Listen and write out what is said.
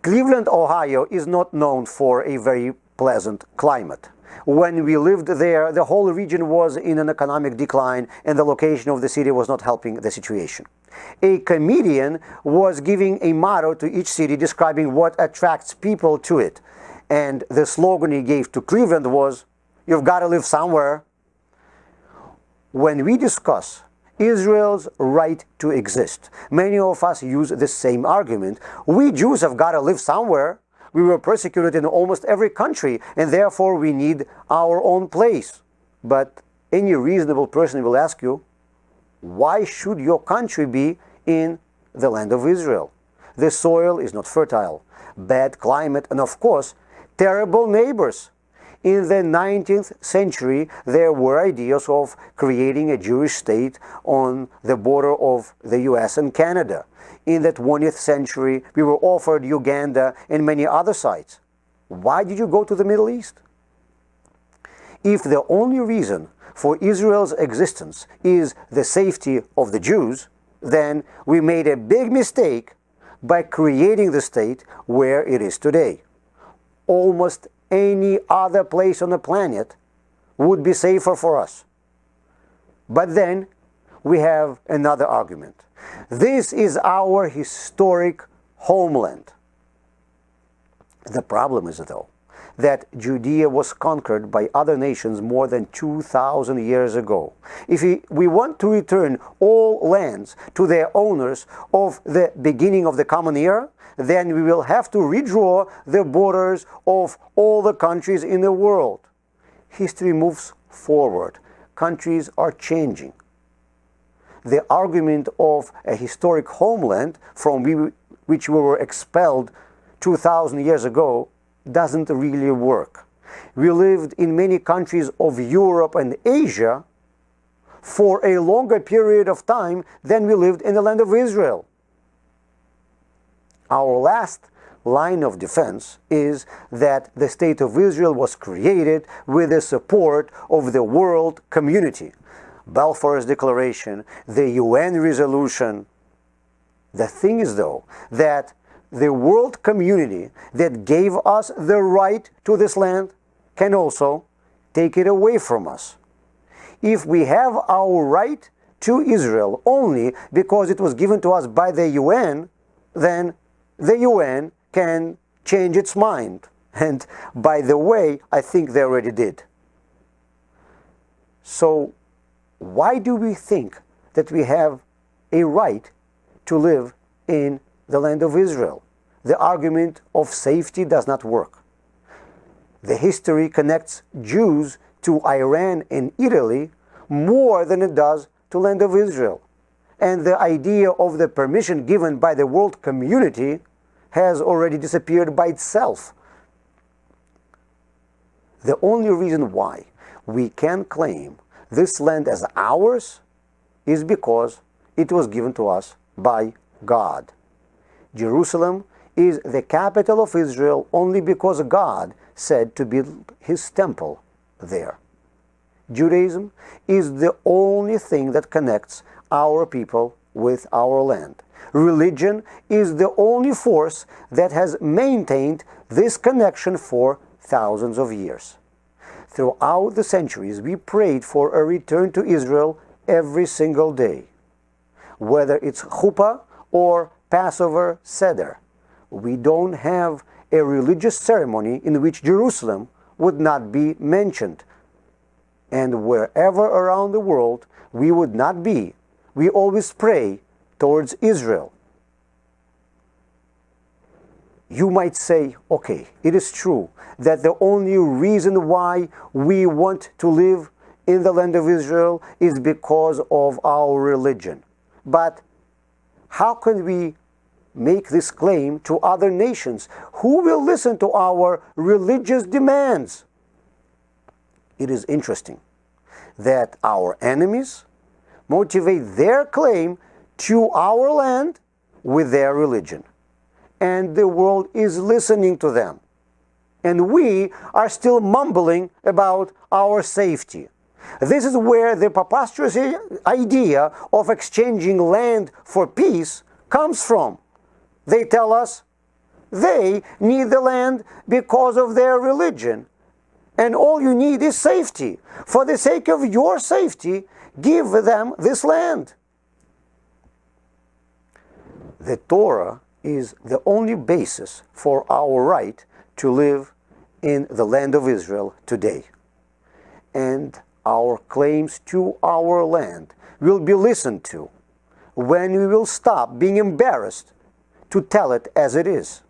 Cleveland, Ohio is not known for a very pleasant climate. When we lived there, the whole region was in an economic decline and the location of the city was not helping the situation. A comedian was giving a motto to each city describing what attracts people to it. And the slogan he gave to Cleveland was, "You've got to live somewhere." When we discuss Israel's right to exist, many of us use the same argument. We Jews have got to live somewhere. We were persecuted in almost every country, and therefore we need our own place. But any reasonable person will ask you, why should your country be in the land of Israel? The soil is not fertile, bad climate, and of course, terrible neighbors. In the 19th century, there were ideas of creating a Jewish state on the border of the US and Canada. In the 20th century, we were offered Uganda and many other sites. Why did you go to the Middle East? If the only reason for Israel's existence is the safety of the Jews, then we made a big mistake by creating the state where it is today. Almost any other place on the planet would be safer for us. But then we have another argument. This is our historic homeland. The problem is, though, that Judea was conquered by other nations more than 2,000 years ago. If we want to return all lands to their owners of the beginning of the Common Era, then we will have to redraw the borders of all the countries in the world. History moves forward. Countries are changing. The argument of a historic homeland from which we were expelled 2,000 years ago doesn't really work. We lived in many countries of Europe and Asia for a longer period of time than we lived in the land of Israel. Our last line of defense is that the State of Israel was created with the support of the world community. Balfour's Declaration, the UN resolution. The thing is, though, that the world community that gave us the right to this land can also take it away from us. If we have our right to Israel only because it was given to us by the UN, then the UN can change its mind. And by the way, I think they already did. So why do we think that we have a right to live in the land of Israel? The argument of safety does not work. The history connects Jews to Iran and Italy more than it does to the land of Israel. And the idea of the permission given by the world community has already disappeared by itself. The only reason why we can claim this land as ours is because it was given to us by God. Jerusalem is the capital of Israel only because God said to build his temple there. Judaism is the only thing that connects our people with our land. Religion is the only force that has maintained this connection for thousands of years. Throughout the centuries, we prayed for a return to Israel every single day. Whether it's Chuppah or Passover Seder, we don't have a religious ceremony in which Jerusalem would not be mentioned. And wherever around the world we would not be, we always pray towards Israel. You might say, okay, it is true that the only reason why we want to live in the land of Israel is because of our religion. But how can we make this claim to other nations? Who will listen to our religious demands? It is interesting that our enemies motivate their claim to our land with their religion. And the world is listening to them. And we are still mumbling about our safety. This is where the preposterous idea of exchanging land for peace comes from. They tell us, They need the land because of their religion. And all you need is safety. For the sake of your safety, give them this land. The Torah is the only basis for our right to live in the land of Israel today. And our claims to our land will be listened to when we will stop being embarrassed to tell it as it is.